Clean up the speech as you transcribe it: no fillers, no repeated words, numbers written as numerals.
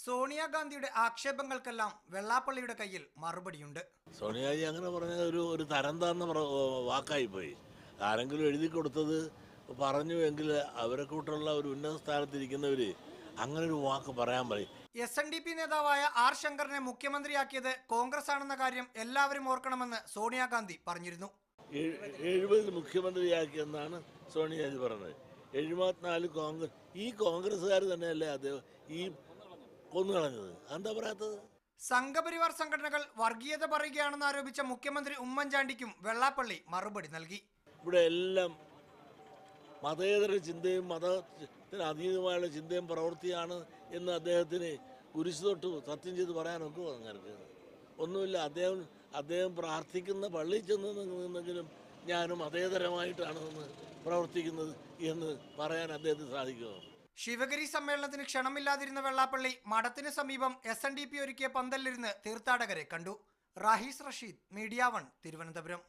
സോണിയാഗാന്ധിയുടെ ആക്ഷേപങ്ങൾക്കെല്ലാം വെള്ളാപ്പള്ളിയുടെ കയ്യിൽ മറുപടിയുണ്ട്. സോണിയാജി അങ്ങനെ പറഞ്ഞ ഒരു തരം താന്ന വാക്കായി പോയി. ആരെങ്കിലും എഴുതി കൊടുത്തത് പറഞ്ഞു എങ്കിൽ അവരെ കൂട്ടുള്ള ഒരു ഉന്നത സ്ഥാനത്തിരിക്കുന്നവർ അങ്ങനെ ഒരു വാക്ക് പറയാൻ പറയും. SNDP നേതാവായ ആർ ശങ്കറിനെ മുഖ്യമന്ത്രിയാക്കിയത് കോൺഗ്രസ് ആണെന്ന കാര്യം എല്ലാവരും ഓർക്കണമെന്ന് സോണിയാഗാന്ധി പറഞ്ഞിരുന്നു. 70 മുഖ്യമന്ത്രിയാക്കിയെന്നാണ് സോണിയാജി പറഞ്ഞത്. 74 ഈ കോൺഗ്രസ്സുകാർ തന്നെയല്ലേ അദ്ദേഹം ഈ കൊന്നുകളഞ്ഞത്. എന്താ പറയാത്തത്? സംഘപരിവാർ സംഘടനകൾ വർഗീയത പറയുകയാണെന്ന് ആരോപിച്ച മുഖ്യമന്ത്രി ഉമ്മൻചാണ്ടിക്കും വെള്ളാപ്പള്ളി മറുപടി നൽകി. ഇവിടെ എല്ലാം മതേതര ചിന്തയും മതത്തിന് അതീതമായുള്ള ചിന്തയും പ്രവൃത്തിയാണ് എന്ന് അദ്ദേഹത്തിന് കുരിശ് തൊട്ട് സത്യം ചെയ്ത് പറയാനൊക്കെ അങ്ങനെ ഒന്നുമില്ല. അദ്ദേഹം പ്രാർത്ഥിക്കുന്ന പള്ളിയിൽ ചെന്ന് നിന്നെങ്കിലും ഞാനും മതേതരമായിട്ടാണ് പ്രവർത്തിക്കുന്നത് എന്ന് പറയാൻ അദ്ദേഹത്തിന് സാധിക്കുമോ? ശിവഗിരി സമ്മേളനത്തിന് ക്ഷണമില്ലാതിരുന്ന വെള്ളാപ്പള്ളി മഠത്തിന് സമീപം SNDP ഒരുക്കിയ പന്തലിരുന്ന് തീർത്ഥാടകരെ കണ്ടു. റാഹിസ് റഷീദ്, മീഡിയ 1, തിരുവനന്തപുരം.